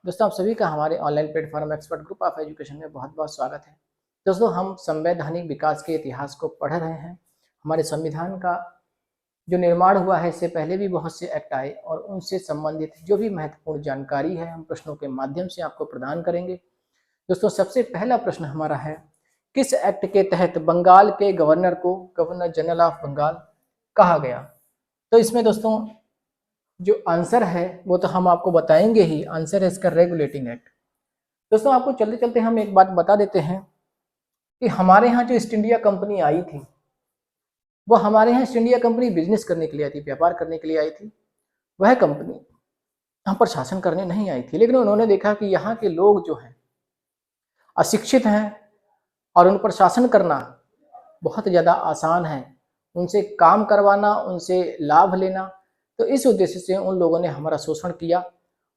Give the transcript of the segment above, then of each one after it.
दोस्तों आप सभी का हमारे online platform expert group of education में बहुत बहुत स्वागत है। दोस्तों हम संवैधानिक विकास के इतिहास को पढ़ रहे हैं। हमारे संविधान का जो निर्माण हुआ है इससे पहले भी बहुत से एक्ट आए और उनसे संबंधित जो भी महत्वपूर्ण जानकारी है हम प्रश्नों के माध्यम से आपको प्रदान करेंगे। दोस्तों सबसे पहला प्रश्न हमारा है, किस एक्ट के तहत बंगाल के गवर्नर को गवर्नर जनरल ऑफ बंगाल कहा गया? तो इसमें दोस्तों जो आंसर है वो तो हम आपको बताएंगे ही। आंसर है इसका रेगुलेटिंग एक्ट। दोस्तों आपको चलते चलते हम एक बात बता देते हैं कि हमारे यहाँ जो ईस्ट इंडिया कंपनी आई थी वो हमारे यहाँ ईस्ट इंडिया कंपनी बिजनेस करने के लिए आई थी, व्यापार करने के लिए आई थी। वह कंपनी यहाँ पर शासन करने नहीं आई थी, लेकिन उन्होंने देखा कि यहाँ के लोग जो हैं अशिक्षित हैं और उन पर शासन करना बहुत ज़्यादा आसान है, उनसे काम करवाना, उनसे लाभ लेना। तो इस उद्देश्य से उन लोगों ने हमारा शोषण किया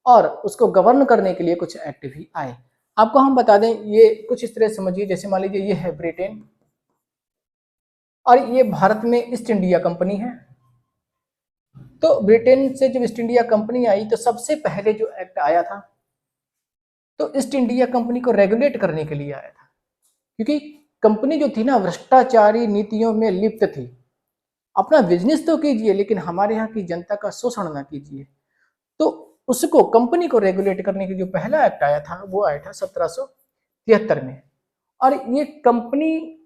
और उसको गवर्न करने के लिए कुछ एक्ट भी आए। आपको हम बता दें, ये कुछ इस तरह समझिए, जैसे मान लीजिए ये है ब्रिटेन और ये भारत में ईस्ट इंडिया कंपनी है। तो ब्रिटेन से जब ईस्ट इंडिया कंपनी आई तो सबसे पहले जो एक्ट आया था तो ईस्ट इंडिया कंपनी को रेगुलेट करने के लिए आया था, क्योंकि कंपनी जो थी ना भ्रष्टाचारी नीतियों में लिप्त थी। अपना बिजनेस तो कीजिए लेकिन हमारे यहाँ की जनता का शोषण ना कीजिए। तो उसको कंपनी को रेगुलेट करने के जो पहला एक्ट आया था वो आया था 1773 में। और ये कंपनी,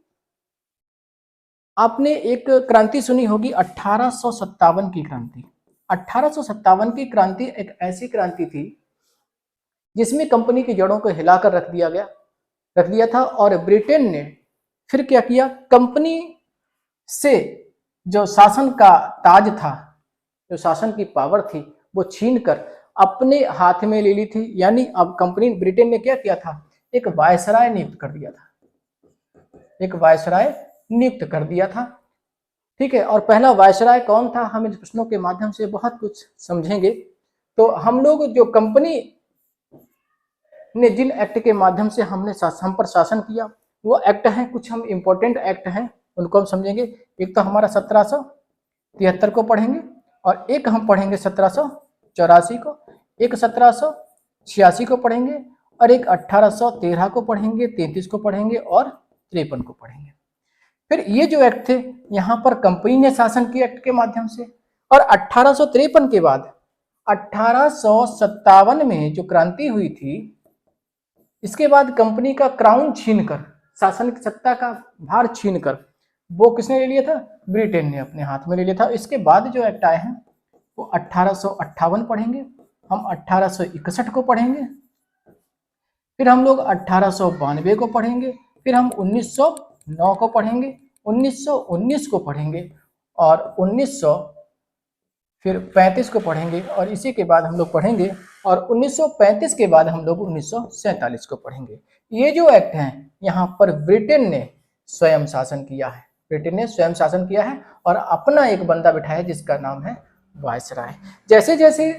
आपने एक क्रांति सुनी होगी 1857 की क्रांति। 1857 की क्रांति एक ऐसी क्रांति थी जिसमें कंपनी की जड़ों को हिलाकर रख दिया था। और ब्रिटेन ने फिर क्या किया, कंपनी से जो शासन का ताज था, जो शासन की पावर थी, वो छीनकर अपने हाथ में ले ली थी। यानी अब कंपनी ब्रिटेन ने क्या किया था, एक वायसराय नियुक्त कर दिया था, एक वायसराय नियुक्त कर दिया था। ठीक है, और पहला वायसराय कौन था, हम इन प्रश्नों के माध्यम से बहुत कुछ समझेंगे। तो हम लोग जो कंपनी ने जिन एक्ट के माध्यम से हम पर शासन किया वो एक्ट हैं, कुछ हम इंपॉर्टेंट एक्ट हैं उनको हम समझेंगे। एक तो हमारा 1773 को पढ़ेंगे और एक हम पढ़ेंगे 1784 को, एक 1786 को पढ़ेंगे और एक 1813 को पढ़ेंगे, 33 को पढ़ेंगे और 53 को पढ़ेंगे। फिर ये जो एक्ट थे यहाँ पर कंपनी ने शासन किया एक्ट के माध्यम से। और 1853 के बाद 1857 में जो क्रांति हुई थी, इसके बाद कंपनी का क्राउन छीनकर, शासन की सत्ता का भार छीनकर वो किसने ले लिया था, ब्रिटेन ने अपने हाथ में ले लिया था। इसके बाद जो एक्ट आए हैं वो 1858 पढ़ेंगे, हम 1861 को पढ़ेंगे, फिर हम लोग 1892 को पढ़ेंगे, फिर हम 1909 को पढ़ेंगे, 1919 को पढ़ेंगे और 1935 को पढ़ेंगे और इसी के बाद हम लोग पढ़ेंगे, और 1935 के बाद हम लोग 1947 को पढ़ेंगे। ये जो एक्ट हैं यहाँ पर ब्रिटेन ने स्वयं शासन किया है, ब्रिटेन ने स्वयं शासन किया है और अपना एक बंदा बिठाया जिसका नाम है वायसराय। जैसे जैसे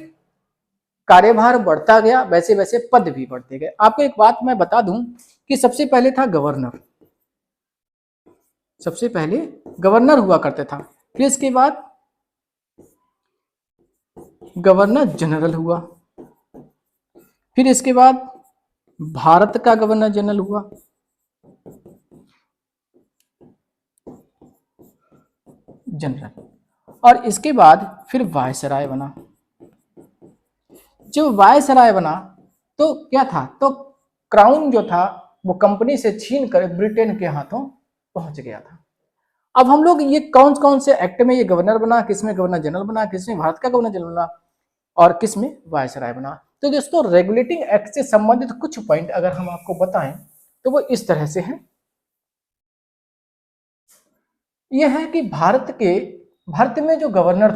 कार्यभार बढ़ता गया वैसे वैसे पद भी बढ़ते गए। आपको एक बात मैं बता दूं कि सबसे पहले था गवर्नर, सबसे पहले गवर्नर हुआ करता था, फिर इसके बाद गवर्नर जनरल हुआ, फिर इसके बाद भारत का गवर्नर जनरल हुआ, जनरल, और इसके बाद फिर वायसराय बना। जब वायसराय बना तो क्या था, तो क्राउन जो था वो कंपनी से छीन कर ब्रिटेन के हाथों पहुंच गया था। अब हम लोग ये कौन कौन से एक्ट में ये गवर्नर बना, किसमें गवर्नर जनरल बना, किसमें भारत का गवर्नर जनरल बना और किसमें वायसराय बना। तो दोस्तों रेगुलेटिंग एक्ट से संबंधित कुछ पॉइंट अगर हम आपको बताएं तो वो इस तरह से हैं। यह है कि भारत में जो गवर्नर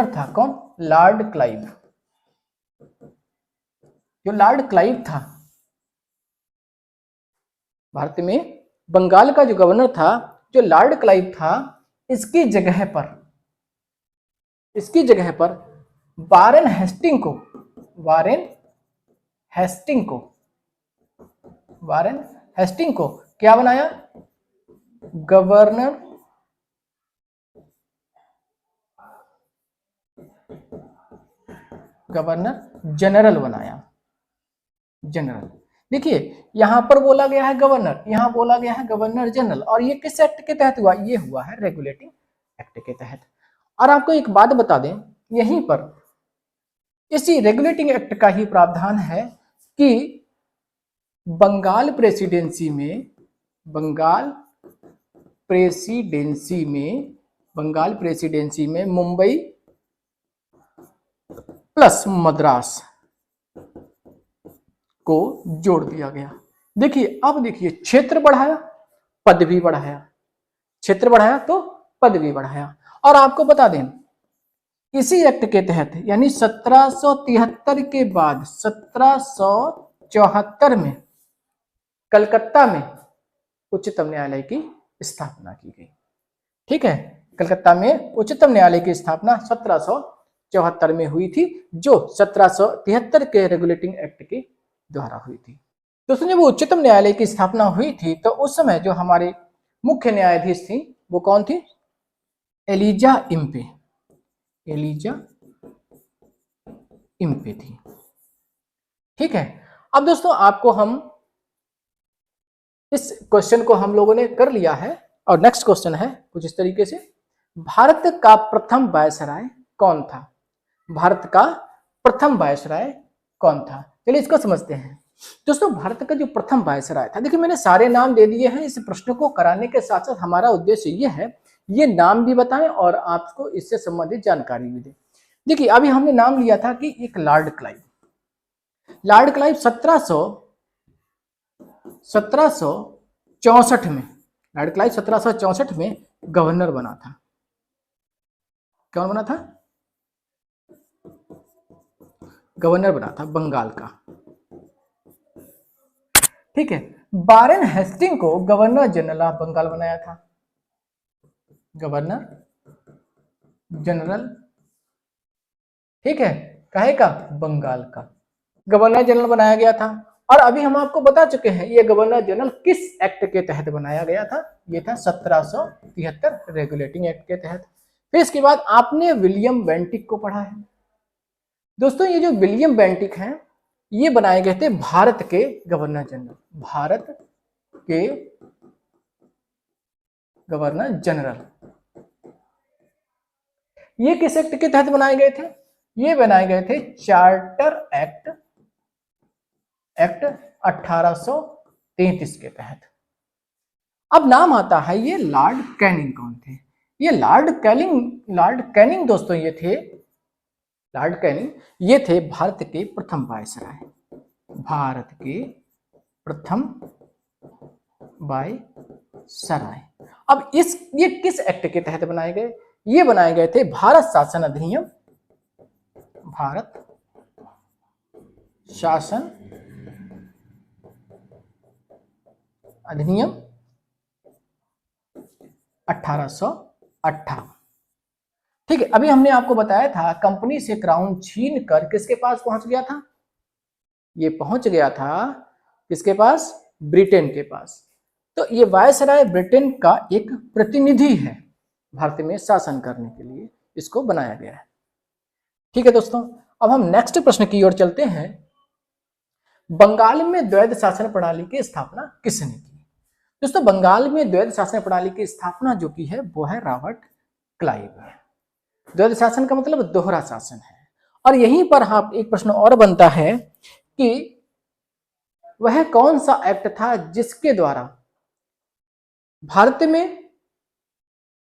था कौन, लॉर्ड क्लाइव। जो लॉर्ड क्लाइव था, भारत में बंगाल का जो गवर्नर था, जो लॉर्ड क्लाइव था, इसकी जगह पर वारेन हेस्टिंग को क्या बनाया, गवर्नर जनरल बनाया, जनरल। देखिए यहां पर बोला गया है गवर्नर, यहां बोला गया है गवर्नर जनरल, और ये किस एक्ट के तहत हुआ? ये हुआ है रेगुलेटिंग एक्ट के तहत। और आपको एक बात बता दें, यहीं पर इसी रेगुलेटिंग एक्ट का ही प्रावधान है कि बंगाल प्रेसिडेंसी में, बंगाल प्रेसिडेंसी में मुंबई प्लस मद्रास को जोड़ दिया गया। देखिए अब देखिए, क्षेत्र बढ़ाया, पद भी बढ़ाया, क्षेत्र बढ़ाया तो पद भी बढ़ाया। और आपको बता दें इसी एक्ट के तहत यानी 1773 के बाद 1774 में कलकत्ता में उच्चतम न्यायालय की स्थापना की गई। ठीक है, कलकत्ता में उच्चतम न्यायालय की स्थापना 1774 में हुई थी, जो 1773 के रेगुलेटिंग एक्ट के द्वारा हुई थी। दोस्तों जब उच्चतम न्यायालय की स्थापना हुई थी तो उस समय जो हमारे मुख्य न्यायाधीश थी वो कौन थी? एलिजा इम्पे, एलिजा इम्पे थी। ठीक है, अब दोस्तों आपको हम इस क्वेश्चन को हम लोगों ने कर लिया है, और नेक्स्ट क्वेश्चन है कुछ इस तरीके से, भारत का प्रथम वायसराय कौन था? भारत का प्रथम वायसराय कौन था? चलिए इसको समझते हैं। दोस्तों भारत का जो प्रथम वायसराय था, देखिए मैंने सारे नाम दे दिए हैं। इस प्रश्न को कराने के साथ साथ हमारा उद्देश्य ये है, ये नाम भी बताएं और आपको इससे संबंधित जानकारी भी दें। देखिए अभी हमने नाम लिया था कि एक लॉर्ड क्लाइव, लॉर्ड क्लाइव 1764 में, लॉर्ड क्लाइव 1764 में गवर्नर बना था। कौन बना था? गवर्नर बना था बंगाल का। ठीक है, वारेन हेस्टिंग को गवर्नर जनरल ऑफ बंगाल बनाया था, गवर्नर जनरल। ठीक है, काहे का? बंगाल का गवर्नर जनरल बनाया गया था। और अभी हम आपको बता चुके हैं ये गवर्नर जनरल किस एक्ट के तहत बनाया गया था? ये था 1773 रेगुलेटिंग एक्ट के तहत। फिर इसके बाद आपने विलियम बेंटिक को पढ़ा है। दोस्तों ये जो विलियम बेंटिक हैं ये बनाए गए थे भारत के गवर्नर जनरल, भारत के गवर्नर जनरल। ये किस एक्ट के तहत बनाए गए थे? ये बनाए गए थे चार्टर एक्ट 1833 के तहत। अब नाम आता है ये लॉर्ड कैनिंग कौन थे? ये लॉर्ड कैनिंग दोस्तों ये थे, लॉर्ड कैनिंग ये थे भारत के प्रथम वायसराय, भारत के प्रथम वायसराय। अब ये किस एक्ट के तहत बनाए गए? ये बनाए गए थे भारत शासन अधिनियम, भारत शासन अधिनियम 1858। ठीक है, अभी हमने आपको बताया था कंपनी से क्राउन छीन कर किसके पास पहुंच गया था? ये पहुंच गया था किसके पास? ब्रिटेन के पास। तो ये वायसराय ब्रिटेन का एक प्रतिनिधि है, भारत में शासन करने के लिए इसको बनाया गया है। ठीक है दोस्तों, अब हम नेक्स्ट प्रश्न की ओर चलते हैं। बंगाल में द्वैध शासन प्रणाली की स्थापना किसने की? दोस्तों बंगाल में द्वैध शासन प्रणाली की स्थापना जो की है वो है रॉबर्ट क्लाइव है। द्वैध शासन का मतलब दोहरा शासन है। और यहीं पर हाँ एक प्रश्न और बनता है कि वह कौन सा एक्ट था जिसके द्वारा भारत में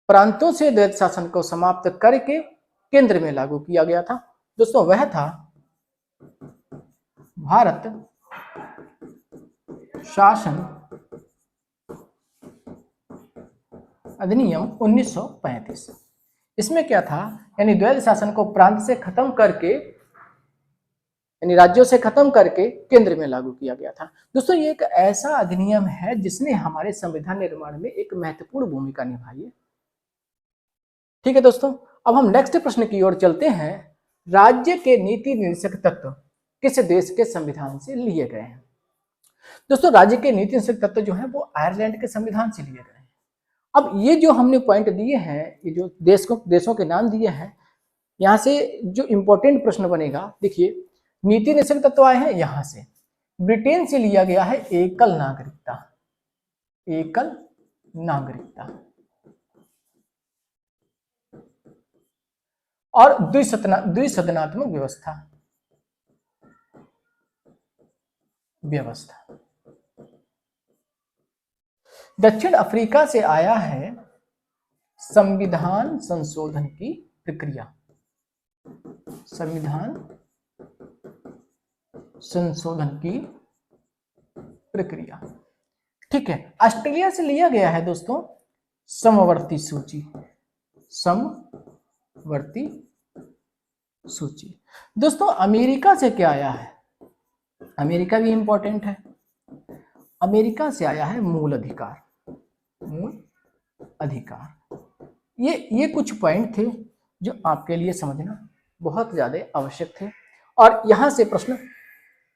प्रांतों से द्वैध शासन को समाप्त करके केंद्र में लागू किया गया था? दोस्तों वह था भारत शासन अधिनियम 1935। इसमें क्या था? यानी द्वैध शासन को प्रांत से खत्म करके, यानी राज्यों से खत्म करके केंद्र में लागू किया गया था। दोस्तों ये एक ऐसा अधिनियम है जिसने हमारे संविधान निर्माण में एक महत्वपूर्ण भूमिका निभाई है। ठीक है दोस्तों, अब हम नेक्स्ट प्रश्न की ओर चलते हैं। राज्य के नीति निर्देशक तत्व किस देश के संविधान से लिए गए हैं? दोस्तों राज्य के नीति निर्देशक तत्व जो है वो आयरलैंड के संविधान से लिए गए हैं। अब ये जो हमने पॉइंट दिए हैं, ये जो देशों के नाम दिए हैं, यहाँ से जो इंपॉर्टेंट प्रश्न बनेगा, देखिए नीति निषेध तत्व आए हैं यहां से। ब्रिटेन से लिया गया है एकल नागरिकता, एकल नागरिकता, और द्विसदनात्मक व्यवस्था। दक्षिण अफ्रीका से आया है संविधान संशोधन की प्रक्रिया, संविधान संशोधन की प्रक्रिया। ठीक है। ऑस्ट्रेलिया से लिया गया है दोस्तों समवर्ती सूची, समवर्ती सूची। दोस्तों अमेरिका से क्या आया है? अमेरिका भी इंपॉर्टेंट है। अमेरिका से आया है मूल अधिकार, मूल अधिकार। ये कुछ पॉइंट थे जो आपके लिए समझना बहुत ज्यादा आवश्यक थे, और यहां से प्रश्न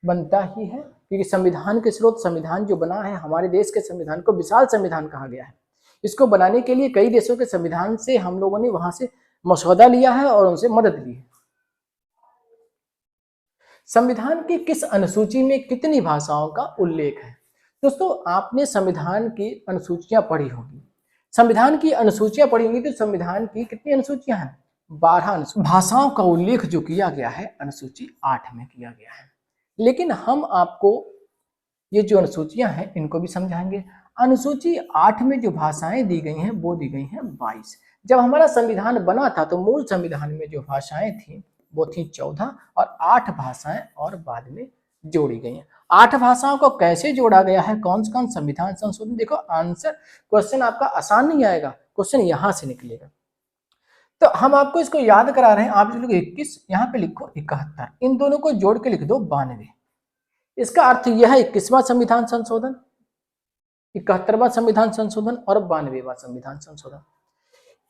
बनता ही है, क्योंकि संविधान के स्रोत, संविधान जो बना है हमारे देश के संविधान को विशाल संविधान कहा गया है। इसको बनाने के लिए कई देशों के संविधान से हम लोगों ने वहां से मसौदा लिया है और उनसे मदद ली है। संविधान की किस अनुसूची में कितनी भाषाओं का उल्लेख है? दोस्तों आपने संविधान की अनुसूचियां पढ़ी होगी, संविधान की अनुसूचियां पढ़ी होंगी, तो संविधान की कितनी अनुसूचियां हैं? 12 भाषाओं का उल्लेख जो किया गया है अनुसूची 8 में किया गया है। लेकिन हम आपको ये जो अनुसूचियां हैं इनको भी समझाएंगे। अनुसूची 8 में जो भाषाएं दी गई हैं वो दी गई हैं 22। जब हमारा संविधान बना था तो मूल संविधान में जो भाषाएं थी वो थी 14 और 8 भाषाएं और बाद में जोड़ी गई हैं। 8 भाषाओं को कैसे जोड़ा गया है, कौन कौन संविधान संशोधन? देखो आंसर, क्वेश्चन आपका आसान नहीं आएगा, क्वेश्चन यहां से निकलेगा। तो हम आपको इसको याद करा रहे हैं। आप जो लोग 21 यहाँ पे लिखो 71, इन दोनों को जोड़ के लिख दो 92। इसका अर्थ यह है 21वां संविधान संशोधन, 71वां संविधान संशोधन और 92वां संविधान संशोधन।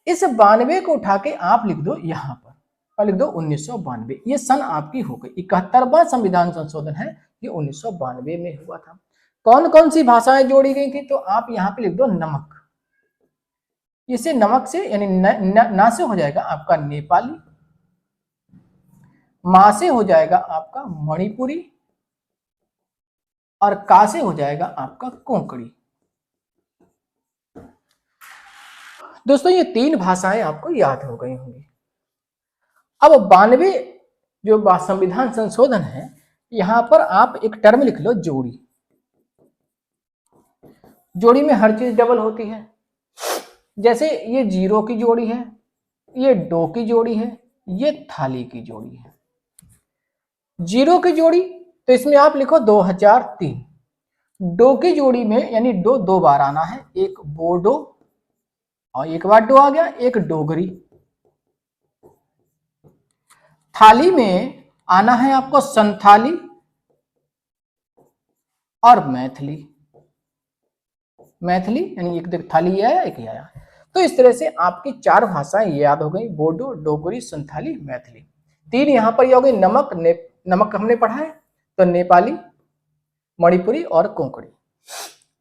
इस 92 को उठा के आप लिख दो यहाँ पर और लिख दो 1992। ये सन आपकी हो गई। 71वां संविधान संशोधन है, ये 1992 में हुआ था। कौन कौन सी भाषाएं जोड़ी गई थी? तो आप यहाँ पे लिख दो नमक। इसे नमक से यानी ना से हो जाएगा आपका नेपाली, मा से हो जाएगा आपका मणिपुरी और का से हो जाएगा आपका कोंकणी। दोस्तों ये 3 भाषाएं आपको याद हो गई होंगी। अब 92 जो संविधान संशोधन है, यहां पर आप एक टर्म लिख लो जोड़ी। जोड़ी में हर चीज डबल होती है। जैसे ये 0 की जोड़ी है, ये डो की जोड़ी है, ये थाली की जोड़ी है। 0 की जोड़ी तो इसमें आप लिखो 2003। डो की जोड़ी में यानी डो 2 बार आना है, एक बोडो और एक बार डो आ गया, एक डोगरी। थाली में आना है आपको संथाली और मैथिली। मैथिली यानी एक थाली आया एक आया। तो इस तरह से आपकी 4 भाषाएं याद हो गई, बोडो, डोगरी, संथाली, मैथिली। 3 यहां पर ये हो गई। नमक हमने पढ़ा है, तो नेपाली, मणिपुरी और कोंकणी।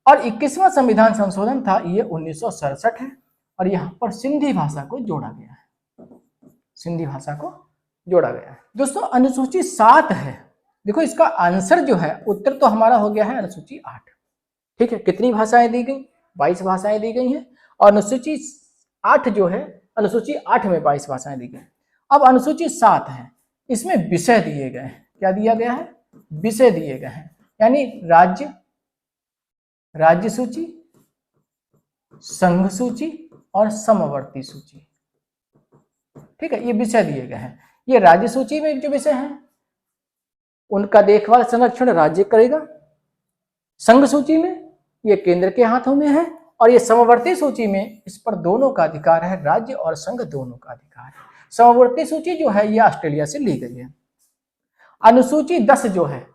और 21वां संविधान संशोधन था, ये 1967 है और यहाँ पर सिंधी भाषा को जोड़ा गया है, सिंधी भाषा को जोड़ा गया है। दोस्तों अनुसूची 7 है। देखो इसका आंसर जो है, उत्तर तो हमारा हो गया है अनुसूची 8। ठीक है, कितनी भाषाएं दी गई? 22 भाषाएं दी गई हैं। और अनुसूची 8 जो है, अनुसूची 8 में 22 भाषाएं दी गई। अब अनुसूची 7 है, इसमें विषय दिए गए हैं। क्या दिया गया है? विषय दिए गए हैं, यानी राज्य सूची, संघ सूची और समवर्ती सूची। ठीक है, ये विषय दिए गए हैं। ये राज्य सूची में जो विषय हैं उनका देखभाल संरक्षण राज्य करेगा। संघ सूची में ये केंद्र के हाथों में है, और ये समवर्ती सूची में इस पर दोनों का अधिकार है, राज्य और संघ दोनों का अधिकार है। समवर्ती सूची जो है ये ऑस्ट्रेलिया से ली गई है। अनुसूची 10 जो है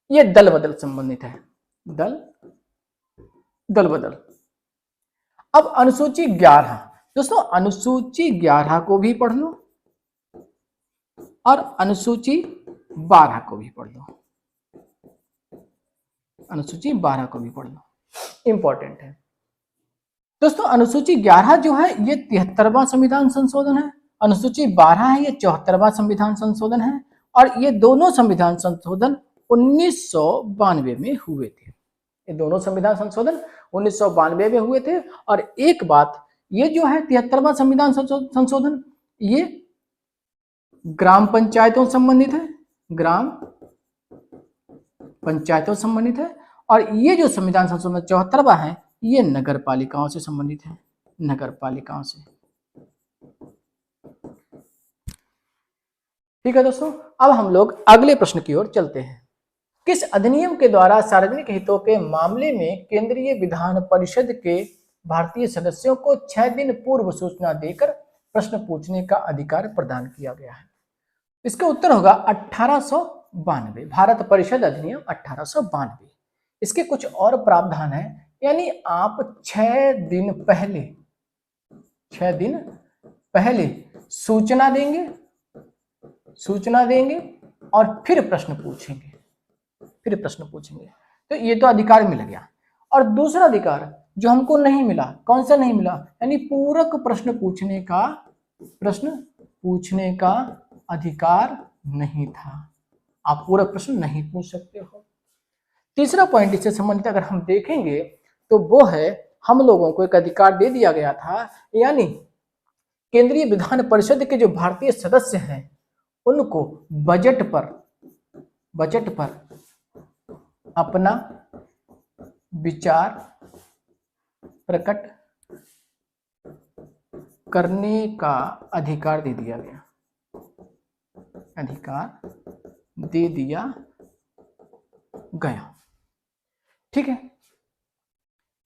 ये दल बदल संबंधित है, दल बदल। अब अनुसूची 11, दोस्तों अनुसूची 11 को भी पढ़ लो और अनुसूची 12 को भी पढ़ लो, अनुसूची 12 को भी पढ़ लो, इंपॉर्टेंट है। दोस्तों अनुसूची 11 जो है ये 73वां संविधान संशोधन है, अनुसूची 12 है ये 74वां संविधान संशोधन है, और ये दोनों संविधान संशोधन 1992 में हुए थे। ये दोनों संविधान संशोधन 1992 में हुए थे। और एक बात, ये जो है 73वां संविधान संशोधन, ये ग्राम पंचायतों से संबंधित है, ग्राम पंचायतों से संबंधित है। और ये जो संविधान संशोधन 74वां है, ये नगर पालिकाओं से संबंधित है, नगर पालिकाओं से। ठीक है दोस्तों, अब हम लोग अगले प्रश्न की ओर चलते हैं। किस अधिनियम के द्वारा सार्वजनिक हितों के मामले में केंद्रीय विधान परिषद के भारतीय सदस्यों को 6 दिन पूर्व सूचना देकर प्रश्न पूछने का अधिकार प्रदान किया गया है? इसका उत्तर होगा 1892, भारत परिषद अधिनियम 1892। इसके कुछ और प्रावधान है, यानी आप 6 दिन पहले सूचना देंगे और फिर प्रश्न पूछेंगे, तो ये तो अधिकार मिल गया। और दूसरा अधिकार जो हमको नहीं मिला, कौन सा नहीं मिला, यानी पूरक प्रश्न पूछने का अधिकार नहीं था। आप पूरक प्रश्न नहीं पूछ सकते हो। तीसरा पॉइंट इससे संबंधित अगर हम देखेंगे तो वो है, हम लोगों को एक अधिकार दे दिया गया था, यानी केंद्रीय विधान परिषद के जो भारतीय सदस्य हैं उनको बजट पर अपना विचार प्रकट करने का अधिकार दे दिया गया। ठीक है,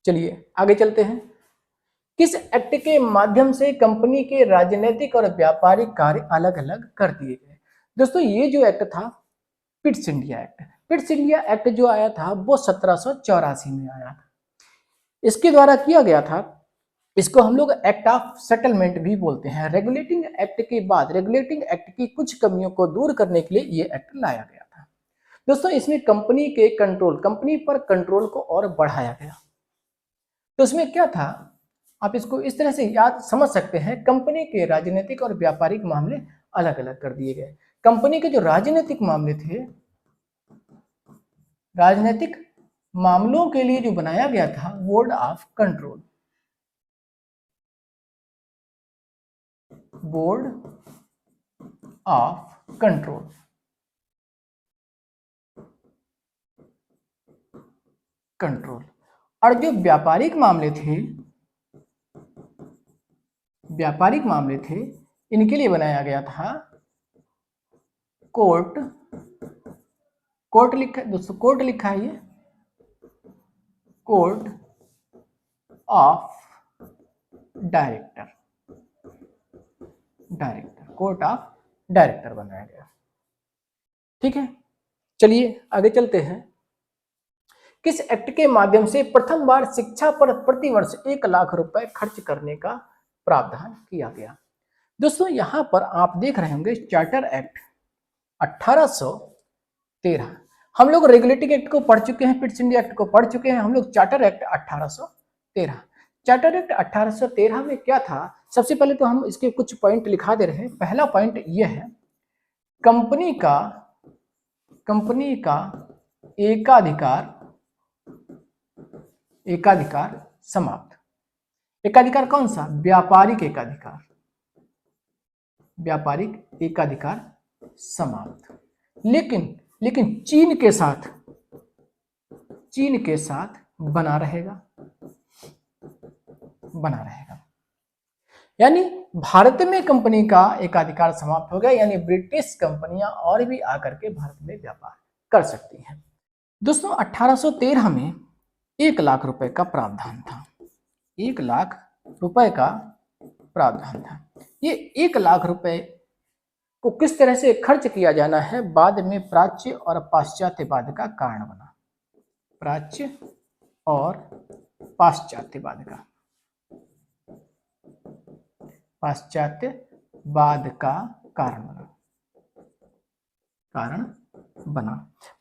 चलिए आगे चलते हैं। किस एक्ट के माध्यम से कंपनी के राजनीतिक और व्यापारिक कार्य अलग अलग कर दिए गए? दोस्तों, ये जो एक्ट था पिट्स इंडिया एक्ट जो आया था वो 1784 में आया था। इसके द्वारा किया गया था, इसको हम लोग एक्ट ऑफ सेटलमेंट भी बोलते हैं। रेगुलेटिंग एक्ट के बाद रेगुलेटिंग एक्ट की कुछ कमियों को दूर करने के लिए ये एक्ट लाया गया था। दोस्तों, इसमें कंपनी पर कंट्रोल को और बढ़ाया गया। तो इसमें क्या था, आप इसको इस तरह से याद समझ सकते हैं, कंपनी के राजनीतिक और व्यापारिक मामले अलग अलग कर दिए गए। कंपनी के जो राजनीतिक मामले थे, राजनीतिक मामलों के लिए जो बनाया गया था बोर्ड ऑफ कंट्रोल, कंट्रोल। और जो व्यापारिक मामले थे इनके लिए बनाया गया था कोर्ट लिखा है दोस्तों, कोर्ट लिखा है ये, कोर्ट ऑफ डायरेक्टर बनाया गया। ठीक है, चलिए आगे चलते हैं। किस एक्ट के माध्यम से प्रथम बार शिक्षा पर प्रतिवर्ष 1 लाख रुपए खर्च करने का प्रावधान किया गया? दोस्तों, यहां पर आप देख रहे होंगे चार्टर एक्ट 1813। हम लोग रेगुलेटिंग एक्ट को पढ़ चुके हैं, पिट्स इंडिया एक्ट को पढ़ चुके हैं, हम लोग चार्टर एक्ट 1813। चार्टर एक्ट 1813 में क्या था, सबसे पहले तो हम इसके कुछ पॉइंट लिखा दे रहे हैं। पहला पॉइंट यह है, कंपनी का एकाधिकार समाप्त। एकाधिकार कौन सा? व्यापारिक एकाधिकार समाप्त। लेकिन चीन के साथ बना रहेगा। यानी भारत में कंपनी का एकाधिकार समाप्त हो गया, यानी ब्रिटिश कंपनियां और भी आकर के भारत में व्यापार कर सकती हैं। दोस्तों, 1813 में 1 लाख रुपए का प्रावधान था। 1 लाख रुपए का प्रावधान था। ये 1 लाख रुपए को किस तरह से खर्च किया जाना है, बाद में प्राच्य और पाश्चात्यवाद का कारण बना। प्राच्य और पाश्चात्यवाद का कारण बना।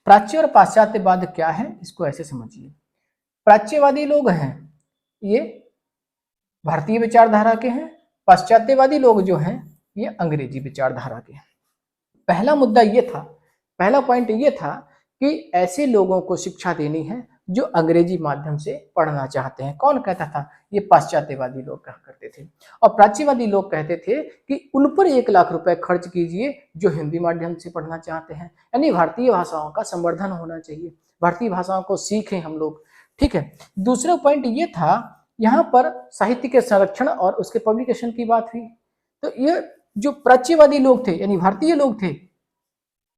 प्राच्य और पाश्चात्यवाद क्या है, इसको ऐसे समझिए। प्राच्यवादी लोग हैं ये भारतीय विचारधारा के हैं, पाश्चात्यवादी लोग जो हैं ये अंग्रेजी विचारधारा के हैं। पहला मुद्दा ये था, पहला पॉइंट ये था कि ऐसे लोगों को शिक्षा देनी है जो अंग्रेजी माध्यम से पढ़ना चाहते हैं। कौन कहता था? ये पाश्चात्यवादी लोग कहा करते थे। और प्राच्यवादी लोग कहते थे कि उन पर 1 लाख रुपए खर्च कीजिए जो हिंदी माध्यम से पढ़ना चाहते हैं। यानी भारतीय भाषाओं का संवर्धन होना चाहिए, भारतीय भाषाओं को सीखें हम लोग। ठीक है। दूसरा पॉइंट ये था, यहाँ पर साहित्य के संरक्षण और उसके पब्लिकेशन की बात हुई। तो ये जो प्राच्यवादी लोग थे यानी भारतीय लोग थे,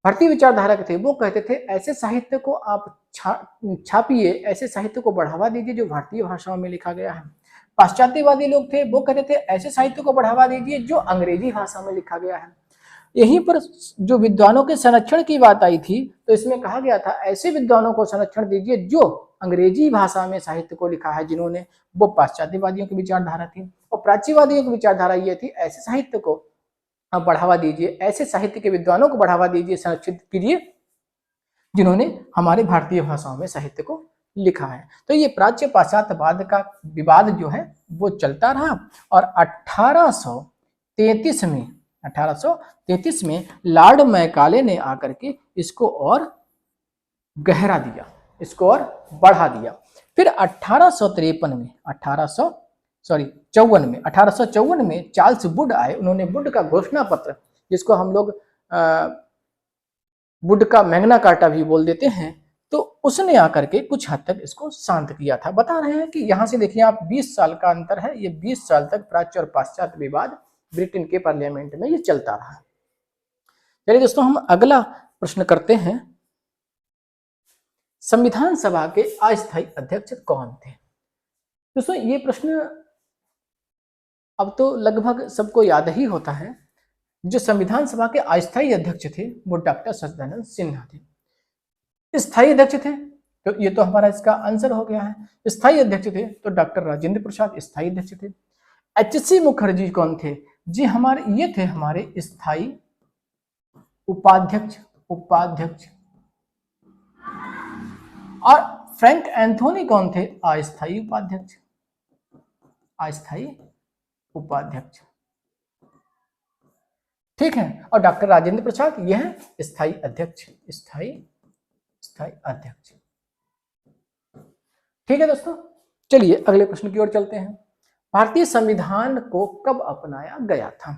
भारतीय विचारधारा के थे, वो कहते थे ऐसे साहित्य को आप छापिए, ऐसे साहित्य को बढ़ावा दीजिए जो भारतीय भाषाओं में लिखा गया है। पाश्चात्यवादी लोग थे, वो कहते थे ऐसे साहित्य को बढ़ावा दीजिए जो अंग्रेजी भाषा में लिखा गया है। यहीं पर जो विद्वानों के संरक्षण की बात आई थी, तो इसमें कहा गया था ऐसे विद्वानों को संरक्षण दीजिए जो अंग्रेजी भाषा में साहित्य को लिखा है, जिन्होंने, वो पाश्चात्यवादियों की विचारधारा थी। और प्राच्यवादियों की विचारधारा ये थी ऐसे साहित्य को आप बढ़ावा दीजिए, ऐसे साहित्य के विद्वानों को बढ़ावा दीजिए, संरक्षित कीजिए जिन्होंने हमारे भारतीय भाषाओं में साहित्य को लिखा है। तो ये प्राच्य पाश्चात्यवाद का विवाद जो है वो चलता रहा और 1833 में लॉर्ड मैकाले ने आकर के इसको और गहरा दिया, इसको और बढ़ा दिया। फिर 1854 में चार्ल्स वुड आए। उन्होंने वुड का घोषणा पत्र, जिसको हम लोग वुड का मैग्ना कार्टा भी बोल देते हैं, तो उसने आकर के कुछ हद तक इसको शांत किया था। बता रहे हैं कि यहाँ से देखिए आप 20 साल का अंतर है, ये 20 साल तक प्राच्य और पाश्चात्य विवाद ब्रिटेन के पार्लियामेंट में ये चलता रहा। चलिए दोस्तों, हम अगला प्रश्न करते हैं। संविधान सभा के अस्थायी अध्यक्ष कौन थे? दोस्तों ये प्रश्न अब तो लगभग सबको याद ही होता है। जो संविधान सभा के अस्थायी अध्यक्ष थे वो डॉक्टर सच्चिदानंद सिन्हा थे। स्थायी अध्यक्ष थे तो ये तो हमारा इसका आंसर हो गया है। स्थायी अध्यक्ष थे तो डॉक्टर राजेंद्र प्रसाद स्थायी अध्यक्ष थे। एच.सी. मुखर्जी कौन थे? जी हमारे ये थे हमारे स्थायी उपाध्यक्ष। और फ्रैंक एंथोनी कौन थे? अस्थायी उपाध्यक्ष। ठीक है। और डॉक्टर राजेंद्र प्रसाद यह है स्थायी अध्यक्ष। ठीक है दोस्तों, चलिए अगले प्रश्न की ओर चलते हैं। भारतीय संविधान को कब अपनाया गया था?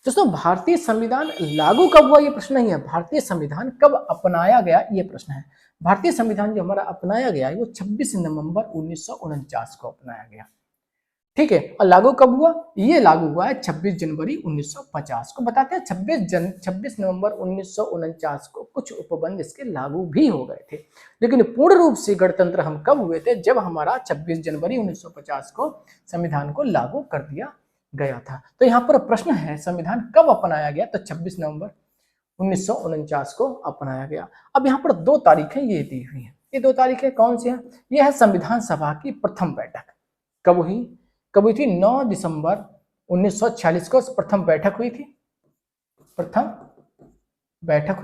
दोस्तों भारतीय संविधान लागू कब हुआ ये प्रश्न नहीं है, भारतीय संविधान कब अपनाया गया ये प्रश्न है। भारतीय संविधान जो हमारा अपनाया गया है वो 26 नवंबर 1949 को अपनाया गया। ठीक है। और लागू कब हुआ? ये लागू हुआ है 26 जनवरी 1950 को। बताते हैं 26 नवंबर 1949 को कुछ उपबंध इसके लागू भी हो गए थे, लेकिन पूर्ण रूप से गणतंत्र हम कब हुए थे? जब हमारा 26 जनवरी 1950 को संविधान को लागू कर दिया गया था। तो यहाँ पर प्रश्न है संविधान कब अपनाया गया? तो 26 नवंबर 1949 को अपनाया गया। अब यहाँ पर 2 तारीखें ये दी हुई हैं। ये 2 तारीखें कौन सी हैं? ये है संविधान सभा की प्रथम बैठक कब हुई थी? 9 दिसंबर 1946 को प्रथम बैठक हुई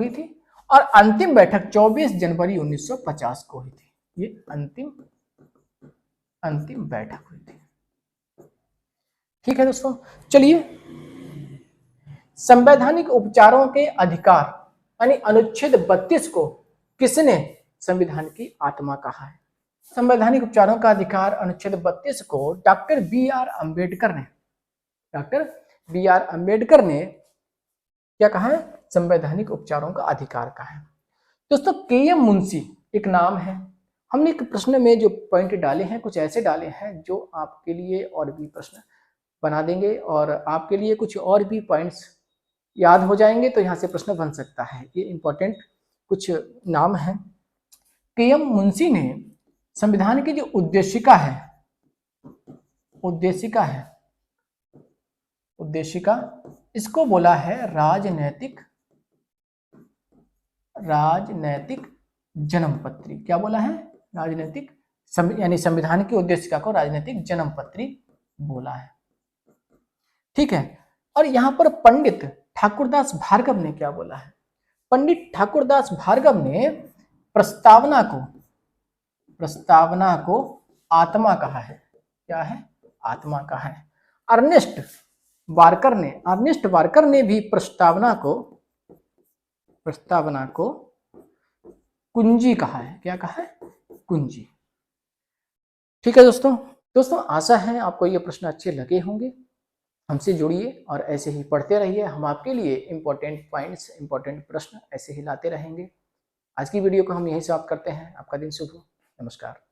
थी। और अंतिम बैठक 24 जनवरी 1950 को हुई थी। ये अंतिम बैठक हुई थी। ठीक है दोस्तों, चलिए संवैधानिक उपचारों के अधिकार यानी अनुच्छेद 32 को किसने संविधान की आत्मा कहा है? संवैधानिक उपचारों का अधिकार अनुच्छेद 32 को डॉक्टर बी.आर. अम्बेडकर ने क्या कहा है? संवैधानिक उपचारों का अधिकार कहा है। दोस्तों के.एम. मुंशी एक नाम है। हमने एक प्रश्न में जो पॉइंट डाले हैं कुछ ऐसे डाले हैं जो आपके लिए और भी प्रश्न बना देंगे और आपके लिए कुछ और भी पॉइंट्स याद हो जाएंगे, तो यहाँ से प्रश्न बन सकता है। ये इंपॉर्टेंट कुछ नाम है। के.एम. मुंशी ने संविधान की जो उद्देशिका इसको बोला है राजनैतिक जन्मपत्री। क्या बोला है? राजनैतिक यानी संविधान की उद्देशिका को राजनैतिक जन्मपत्री बोला है। ठीक है। और यहाँ पर पंडित ठाकुरदास भार्गव ने क्या बोला है? पंडित ठाकुरदास भार्गव ने प्रस्तावना को आत्मा कहा है। क्या है? आत्मा कहा है। अर्नेस्ट वार्कर ने भी प्रस्तावना को प्रस्तावना को कुंजी कहा है। क्या कहा है? कुंजी। ठीक है दोस्तों आशा है आपको ये प्रश्न अच्छे लगे होंगे। हमसे जुड़िए और ऐसे ही पढ़ते रहिए। हम आपके लिए इम्पोर्टेंट पॉइंट्स, इम्पोर्टेंट प्रश्न ऐसे ही लाते रहेंगे। आज की वीडियो को हम यहीं समाप्त करते हैं। आपका दिन शुभ हो। नमस्कार।